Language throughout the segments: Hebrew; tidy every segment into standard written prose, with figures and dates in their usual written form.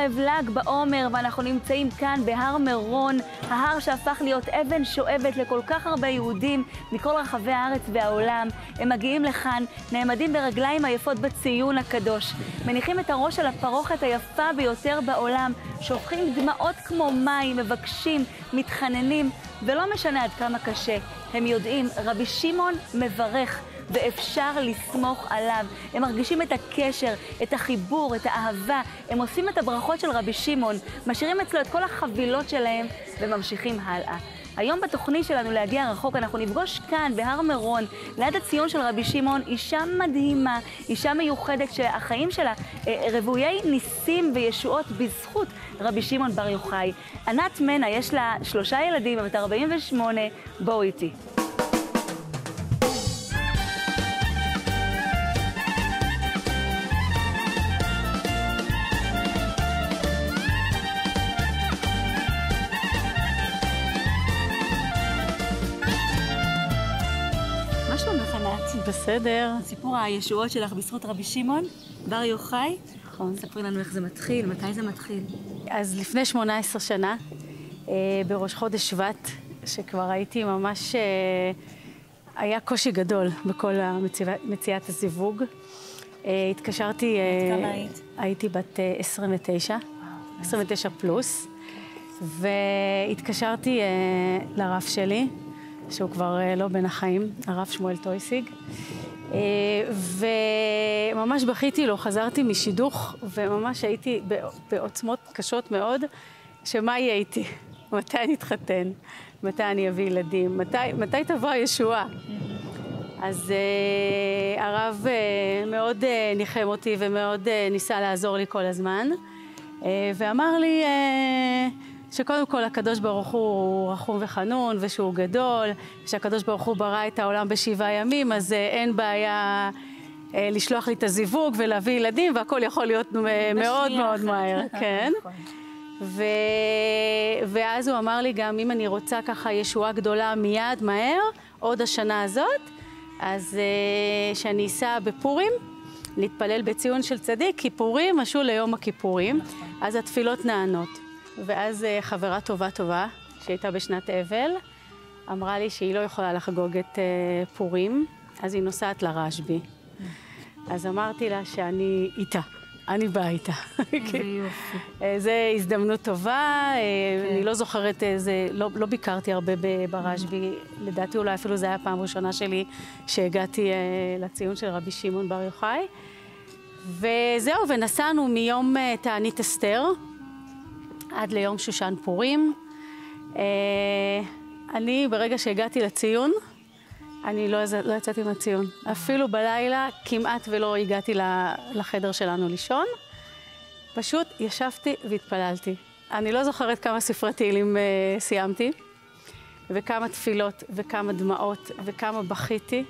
ערב ל"ג בעומר, ואנחנו נמצאים כאן בהר מירון, ההר שהפך להיות אבן שואבת לכל כך הרבה יהודים מכל רחבי הארץ והעולם. הם מגיעים לכאן, נעמדים ברגליים היפות בציון הקדוש, מניחים את הראש על הפרוכת היפה ביותר בעולם, שופכים דמעות כמו מים, מבקשים, מתחננים, ולא משנה עד כמה קשה, הם יודעים, רבי שמעון מברך, ואפשר לסמוך עליו. הם מרגישים את הקשר, את החיבור, את האהבה. הם עושים את הברכות של רבי שמעון, משאירים אצלו את כל החבילות שלהם וממשיכים הלאה. היום בתוכנית שלנו להגיע רחוק, אנחנו נפגוש כאן בהר מירון, ליד הציון של רבי שמעון, אישה מדהימה, אישה מיוחדת שהחיים שלה רוויי ניסים וישועות בזכות רבי שמעון בר יוחאי. ענת מנע, יש לה 3 ילדים, בת 48, בואו איתי. בסדר. סיפור הישועות שלך בזכות רבי שמעון בר יוחאי. נכון. ספרי לנו איך זה מתחיל, מתי זה מתחיל. אז לפני 18 שנה, בראש חודש שבט, שכבר הייתי ממש, היה קושי גדול בכל מציאת הזיווג. התקשרתי... כמה היית? הייתי בת 29, 29 פלוס, והתקשרתי לרב שלי, שהוא כבר לא בין החיים, הרב שמואל טויסיג, וממש בכיתי לו, חזרתי משידוך, וממש הייתי בעוצמות קשות מאוד, שמה יהיה איתי? מתי אני אתחתן? מתי אני אביא ילדים? מתי תבוא הישועה? אז הרב מאוד ניחם אותי ומאוד ניסה לעזור לי כל הזמן, ואמר לי שקודם כל הקדוש ברוך הוא רחום וחנון ושהוא גדול, שהקדוש ברוך הוא ברא את העולם ב7 ימים, אז אין בעיה לשלוח לי את הזיווג ולהביא ילדים, והכל יכול להיות מאוד מאוד מהר, כן. ואז הוא אמר לי גם אם אני רוצה ככה ישועה גדולה מיד, מהר, עוד השנה הזאת, אז שאני אסע בפורים, להתפלל בציון של צדיק, כיפורים משהו ליום הכיפורים, אז התפילות נענות. ואז חברה טובה, שהייתה בשנת אבל, אמרה לי שהיא לא יכולה לחגוג את פורים, אז היא נוסעת לרשב"י. אז אמרתי לה שאני איתה, אני באה איתה. זו הזדמנות טובה, אני לא זוכרת, לא ביקרתי הרבה ברשב"י, לדעתי אולי אפילו זו הייתה הפעם הראשונה שלי שהגעתי לציון של רבי שמעון בר יוחאי. וזהו, ונסענו מיום תענית אסתר, עד ליום שושן פורים. אני ברגע שהגעתי לציון, אני לא יצאתי מהציון. אפילו בלילה כמעט ולא הגעתי לחדר שלנו לישון. פשוט ישבתי והתפללתי. אני לא זוכרת כמה ספרי תהילים סיימתי, וכמה תפילות וכמה דמעות וכמה בכיתי,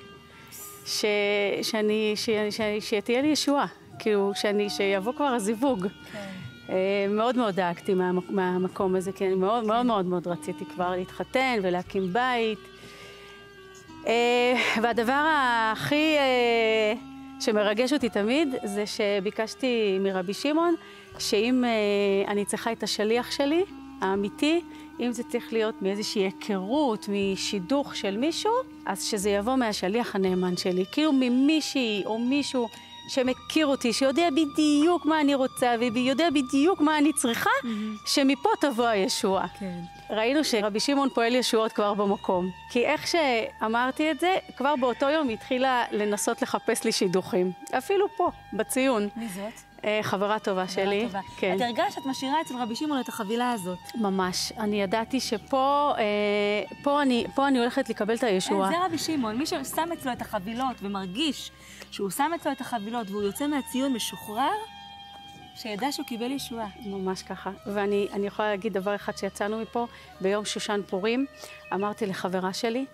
שתהיה לי ישועה, כאילו שיבוא כבר הזיווג. מאוד מאוד דאגתי מהמקום הזה, כי אני מאוד רציתי כבר להתחתן ולהקים בית. והדבר הכי שמרגש אותי תמיד, זה שביקשתי מרבי שמעון, שאם אני צריכה את השליח שלי, האמיתי, אם זה צריך להיות מאיזושהי היכרות, משידוך של מישהו, אז שזה יבוא מהשליח הנאמן שלי, כאילו ממישהי או מישהו שמכיר אותי, שיודע בדיוק מה אני רוצה, ויודע בדיוק מה אני צריכה, שמפה תבוא הישועה. כן. ראינו שרבי שמעון פועל ישועות כבר במקום. כי איך שאמרתי את זה, כבר באותו יום התחילה לנסות לחפש לי שידוכים. אפילו פה, בציון. מי זאת? חברה טובה שלי. כן. את הרגשת שאת משאירה אצל רבי שמעון את החבילה הזאת. ממש. אני ידעתי שפה אני הולכת לקבל את הישועה. זה רבי שמעון. מי ששם אצלו את החבילות ומרגיש שהוא שם אצלו את החבילות והוא יוצא מהציון משוחרר, שידע שהוא קיבל ישועה. ממש ככה. ואני יכולה להגיד דבר אחד שיצאנו מפה, ביום שושן פורים, אמרתי לחברה שלי,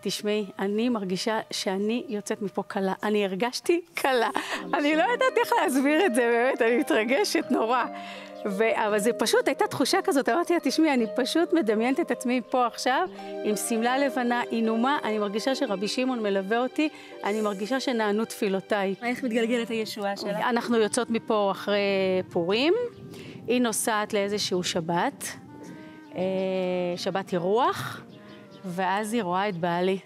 תשמעי, אני מרגישה שאני יוצאת מפה קלה. אני הרגשתי קלה. אני לא יודעת איך להסביר את זה, באמת, אני מתרגשת נורא. אבל זה פשוט, הייתה תחושה כזאת, אמרתי לה, תשמעי, אני פשוט מדמיינת את עצמי פה עכשיו, עם סמלה לבנה, עינומה, אני מרגישה שרבי שמעון מלווה אותי, אני מרגישה שנענו תפילותיי. איך מתגלגלת הישועה שלה? אנחנו יוצאות מפה אחרי פורים, היא נוסעת לאיזשהו שבת, שבת אירוח, ואז היא רואה את בעלי.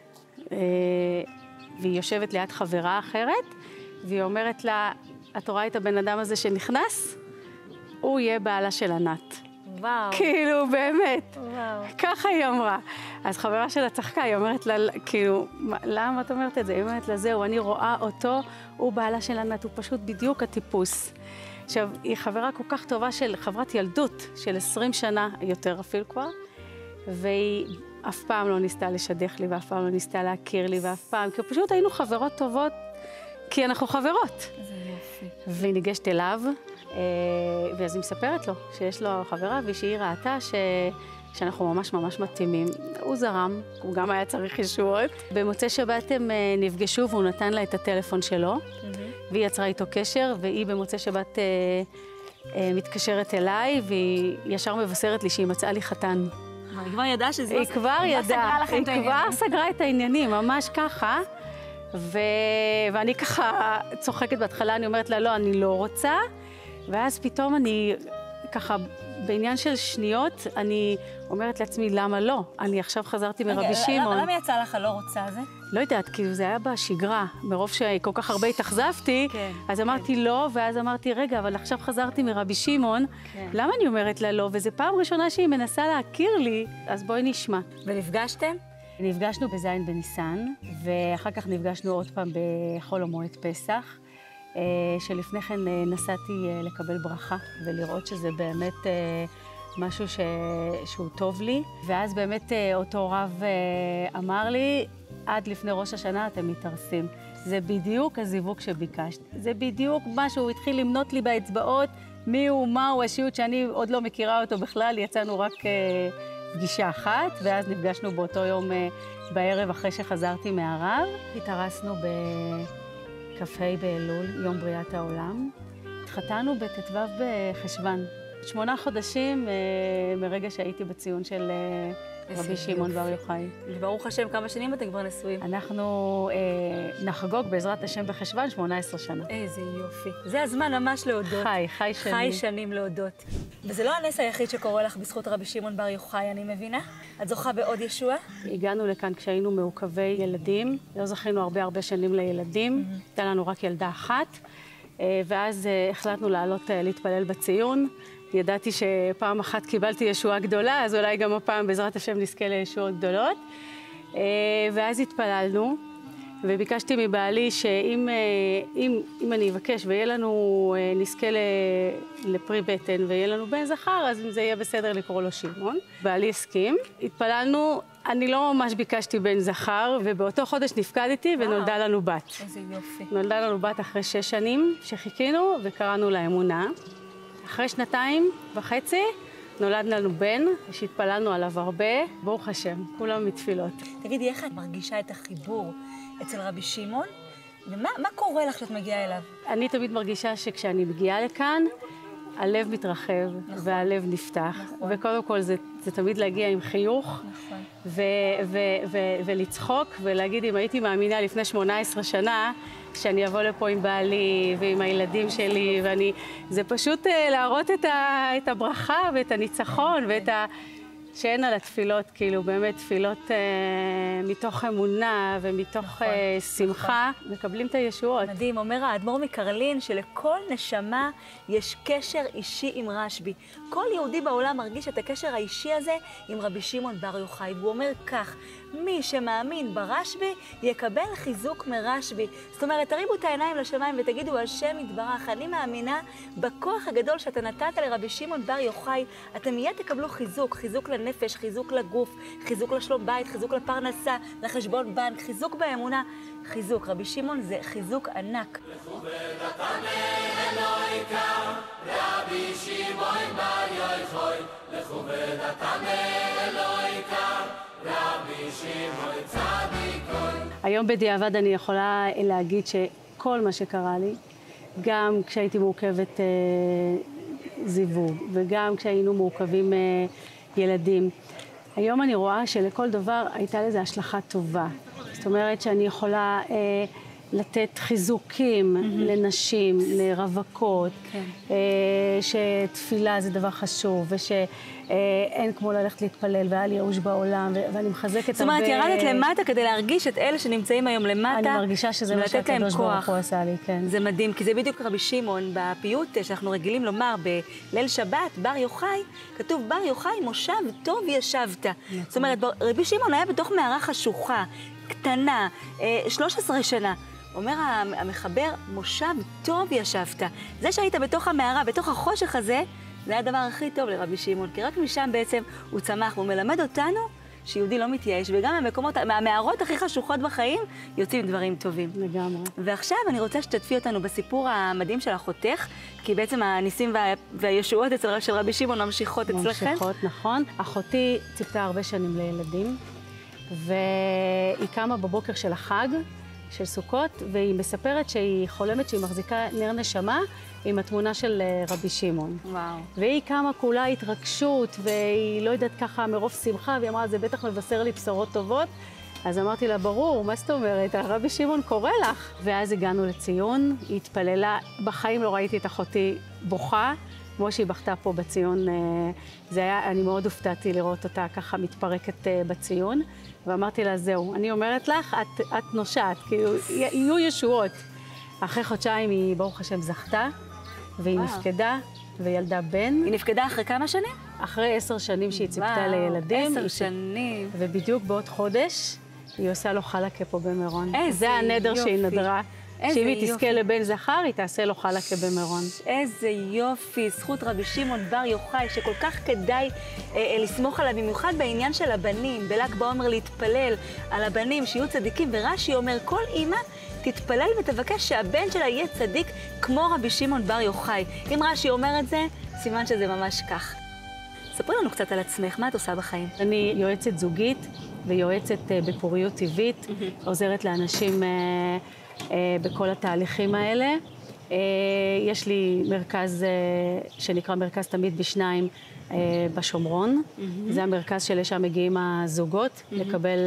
והיא יושבת ליד חברה אחרת, והיא אומרת לה, את רואה את הבן אדם הזה שנכנס? הוא יהיה בעלה של ענת. וואו. כאילו, באמת. וואו. ככה היא אמרה. אז חברה שלה צחקה, היא אומרת לה, כאילו, למה את אומרת את זה? היא אומרת לה, זהו, אני רואה אותו, הוא בעלה של ענת, הוא פשוט בדיוק הטיפוס. עכשיו, היא חברה כל כך טובה של חברת ילדות, של 20 שנה, יותר אפילו כבר, והיא אף פעם לא ניסתה לשדך לי, ואף פעם לא ניסתה להכיר לי, ואף פעם, כי פשוט היינו חברות טובות, כי אנחנו חברות. איזה יופי. והיא ניגשת אליו, ואז היא מספרת לו שיש לו חברה, ושהיא ראתה שאנחנו ממש ממש מתאימים. הוא זרם, הוא גם היה צריך ישועות. במוצאי שבת הם נפגשו, והוא נתן לה את הטלפון שלו, והיא יצרה איתו קשר, והיא במוצאי שבת מתקשרת אליי, והיא ישר מבשרת לי שהיא מצאה לי חתן. היא כבר ידעה שזה היא כבר ידעה, היא כבר סגרה את העניינים, ממש ככה. ואני ככה צוחקת בהתחלה, אני אומרת לה, לא, אני לא רוצה. ואז פתאום אני ככה, בעניין של שניות, אני אומרת לעצמי, למה לא? אני עכשיו חזרתי מרבי שמעון. למה יצא לך הלא רוצה הזה? לא יודעת, כאילו זה היה בשגרה, מרוב שכל כך הרבה התאכזבתי, אז אמרתי לא, ואז אמרתי, רגע, אבל עכשיו חזרתי מרבי שמעון, למה אני אומרת לה לא? וזו פעם ראשונה שהיא מנסה להכיר לי, אז בואי נשמע. ונפגשתם? נפגשנו בזין בניסן, ואחר כך נפגשנו עוד פעם בחול המועד פסח, שלפני כן נסעתי לקבל ברכה ולראות שזה באמת משהו שהוא טוב לי. ואז באמת אותו רב אמר לי, עד לפני ראש השנה אתם מתארסים. זה בדיוק הזיווג שביקשת. זה בדיוק מה שהוא התחיל למנות לי באצבעות, מי הוא, מה הוא, השיעוט שאני עוד לא מכירה אותו בכלל, יצאנו רק פגישה אחת, ואז נפגשנו באותו יום בערב אחרי שחזרתי מהרב. התארסנו בכ"ה באלול, יום בריאת העולם. התחתנו בט"ו בחשוון. 8 חודשים מרגע שהייתי בציון של רבי שמעון בר יוחאי. וברוך השם, כמה שנים אתם כבר נשואים? אנחנו נחגוג בעזרת השם בחשוון 18 שנה. איזה יופי. זה הזמן ממש להודות. חי שנים. חי שנים להודות. וזה לא הנס היחיד שקורה לך בזכות רבי שמעון בר יוחאי, אני מבינה? את זוכה בעוד ישועה? הגענו לכאן כשהיינו מעוכבי ילדים. לא זכינו הרבה שנים לילדים. הייתה לנו רק ילדה אחת. ואז החלטנו לעלות להתפלל בציון. ידעתי שפעם אחת קיבלתי ישועה גדולה, אז אולי גם הפעם בעזרת השם נזכה לישועות גדולות. ואז התפללנו, וביקשתי מבעלי שאם אני אבקש ויהיה לנו, נזכה לפרי בטן ויהיה לנו בן זכר, אז אם זה יהיה בסדר לקרוא לו שמעון. בעלי הסכים. התפללנו, אני לא ממש ביקשתי בן זכר, ובאותו חודש נפקדתי ונולדה לנו בת. איזה יופי. נולדה לנו בת אחרי 6 שנים שחיכינו וקראנו לה אמונה. אחרי 2.5 נולד לנו בן, שהתפללנו עליו הרבה, ברוך השם, כולם מתפילות. תגידי, איך את מרגישה את החיבור אצל רבי שמעון? ומה קורה לך כשאת מגיעה אליו? אני תמיד מרגישה שכשאני מגיעה לכאן, הלב מתרחב והלב נפתח. וקודם כל זה תמיד להגיע עם חיוך, ולצחוק, ולהגיד אם הייתי מאמינה לפני 18 שנה, שאני אבוא לפה עם בעלי ועם הילדים שלי, זה פשוט להראות את הברכה ואת הניצחון ואת שאין על התפילות, כאילו באמת תפילות מתוך אמונה ומתוך שמחה, מקבלים את הישועות. מדהים, אומר האדמו"ר מקרלין שלכל נשמה יש קשר אישי עם רשב"י. כל יהודי בעולם מרגיש את הקשר האישי הזה עם רבי שמעון בר יוחאי, והוא אומר כך, מי שמאמין ברשב"י יקבל חיזוק מרשב"י. זאת אומרת, תריבו את העיניים לשמיים ותגידו על שם יתברך, אני מאמינה בכוח הגדול שאתה נתת לרבי שמעון בר יוחאי, אתם מיד תקבלו חיזוק, חיזוק לנפש, חיזוק לגוף, חיזוק לשלום בית, חיזוק לפרנסה, לחשבון בנק, חיזוק באמונה, חיזוק. רבי שמעון זה חיזוק ענק. רבי שמעון בר יוחאי, לכובד רבי שמעון צדיקוי. היום בדיעבד אני יכולה להגיד שכל מה שקרה לי, גם כשהייתי מעוכבת זיווג, וגם כשהיינו מעוכבים ילדים, היום אני רואה שלכל דבר הייתה לזה השלכה טובה. זאת אומרת שאני יכולה לתת חיזוקים לנשים, לרווקות, שתפילה זה דבר חשוב, ושאין כמו ללכת להתפלל ואל ייאוש בעולם, ואני מחזקת זאת אומרת, ירדת למטה כדי להרגיש את אלה שנמצאים היום למטה. אני מרגישה שזה מה שהקדוש ברוך הוא עשה לי, כן. זה מדהים, כי זה בדיוק רבי שמעון בפיוט שאנחנו רגילים לומר בליל שבת, בר יוחאי, כתוב בר יוחאי מושב טוב ישבת. זאת אומרת, רבי שמעון היה בתוך מערה חשוכה, קטנה, 13 שנה. אומר המחבר, מושב טוב ישבת. זה שהיית בתוך המערה, בתוך החושך הזה, זה היה הדבר הכי טוב לרבי שמעון, כי רק משם בעצם הוא צמח, והוא מלמד אותנו שיהודי לא מתייאש, וגם מהמערות הכי חשוכות בחיים יוצאים דברים טובים. לגמרי. ועכשיו אני רוצה שתתפי אותנו בסיפור המדהים של אחותך, כי בעצם הניסים והישועות של רבי שמעון ממשיכות אצלכם. ממשיכות, נכון. אחותי ציפתה הרבה שנים לילדים, והיא קמה בבוקר של החג, של סוכות, והיא מספרת שהיא חולמת שהיא מחזיקה נר נשמה עם התמונה של רבי שמעון. וואו. והיא קמה כולה התרגשות, והיא לא יודעת ככה מרוב שמחה, והיא אמרה, זה בטח מבשר לי בשורות טובות. אז אמרתי לה, ברור, מה זאת אומרת? הרבי שמעון קורא לך. ואז הגענו לציון, היא התפללה, בחיים לא ראיתי את אחותי בוכה, כמו שהיא בכתה פה בציון. זה היה, אני מאוד הופתעתי לראות אותה ככה מתפרקת בציון, ואמרתי לה, זהו, אני אומרת לך, את נושעת, כאילו, יהיו ישועות. אחרי חודשיים היא, ברוך השם, זכתה, והיא נפקדה, וילדה בן. היא נפקדה אחרי כמה שנים? אחרי 10 שנים שהיא ציפתה לילדים. 10 שנים. ובדיוק בעוד חודש, היא עושה לו חלקה פה במירון. איזה יופי. זה הנדר שהיא נדרה. שאם היא תזכה לבן זכר, היא תעשה לו חלקה במירון. איזה יופי, זכות רבי שמעון בר יוחאי, שכל כך כדאי לסמוך עליו, במיוחד בעניין של הבנים, בל"ג בעומר להתפלל על הבנים, שיהיו צדיקים, ורש"י אומר, כל אימא תתפלל ותבקש שהבן שלה יהיה צדיק כמו רבי שמעון בר יוחאי. אם רש"י אומר את זה, סימן שזה ממש כך. ספרי לנו קצת על עצמך, מה את עושה בחיים? אני יועצת זוגית ויועצת בפוריות טבעית, עוזרת לאנשים בכל התהליכים האלה. יש לי מרכז שנקרא מרכז תמיד בשניים בשומרון. זה המרכז שלשם מגיעים הזוגות לקבל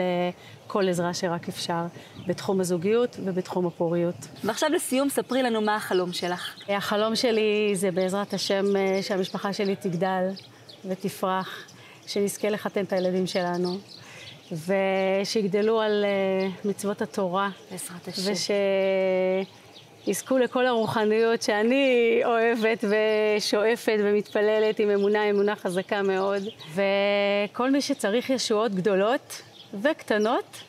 כל עזרה שרק אפשר בתחום הזוגיות ובתחום הפוריות. ועכשיו לסיום, ספרי לנו מה החלום שלך. החלום שלי זה בעזרת השם שהמשפחה שלי תגדל ותפרח, שנזכה לחתן את הילדים שלנו. ושיגדלו על מצוות התורה, בעזרת השם. ושיזכו לכל הרוחניות שאני אוהבת ושואפת ומתפללת עם אמונה חזקה מאוד. וכל מי שצריך ישועות גדולות וקטנות,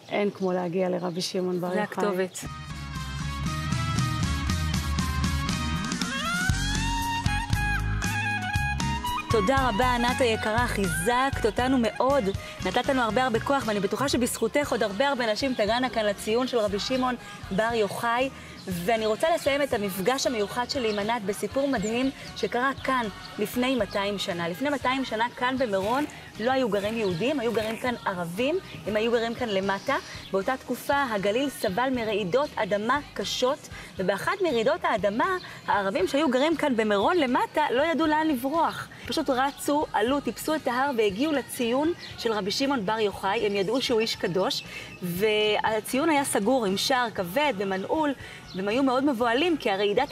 אין כמו להגיע לרבי שמעון בר יוחאי. זה הכתובת. תודה רבה, ענת היקרה, חיזקת אותנו מאוד, נתת לנו הרבה כוח, ואני בטוחה שבזכותך עוד הרבה נשים תגענה כאן לציון של רבי שמעון בר יוחאי. ואני רוצה לסיים את המפגש המיוחד שלי עם ענת בסיפור מדהים שקרה כאן לפני 200 שנה. לפני 200 שנה כאן במירון לא היו גרים יהודים, היו גרים כאן ערבים, הם היו גרים כאן למטה. באותה תקופה הגליל סבל מרעידות אדמה קשות, ובאחת מרעידות האדמה הערבים שהיו גרים כאן במירון למטה לא ידעו לאן לברוח. פשוט רצו, עלו, טיפסו את ההר והגיעו לציון של רבי שמעון בר יוחאי. הם ידעו שהוא איש קדוש, והציון היה סגור עם שער כבד ומנעול, והם היו מאוד מבועלים, כי הרעידה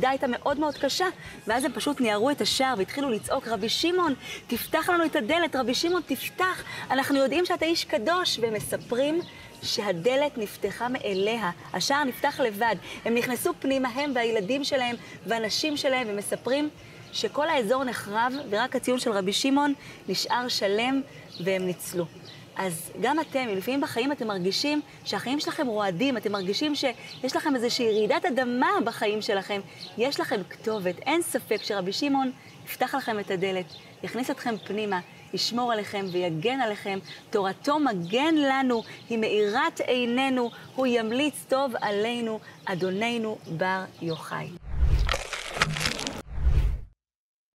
הייתה מאוד קשה, ואז הם פשוט ניערו את השער והתחילו לצעוק, רבי שמעון, תפתח לנו את הדלת, רבי שמעון, תפתח, אנחנו יודעים שאתה איש קדוש. והם מספרים שהדלת נפתחה מאליה, השער נפתח לבד, הם נכנסו פנימה, הם והילדים שלהם והנשים שלהם, ומספרים שכל האזור נחרב, ורק הציון של רבי שמעון נשאר שלם, והם ניצלו. אז גם אתם, לפעמים בחיים אתם מרגישים שהחיים שלכם רועדים, אתם מרגישים שיש לכם איזושהי רעידת אדמה בחיים שלכם, יש לכם כתובת, אין ספק שרבי שמעון יפתח לכם את הדלת, יכניס אתכם פנימה, ישמור עליכם ויגן עליכם. תורתו מגן לנו, היא מאירת עינינו, הוא ימליץ טוב עלינו, אדוננו בר יוחאי.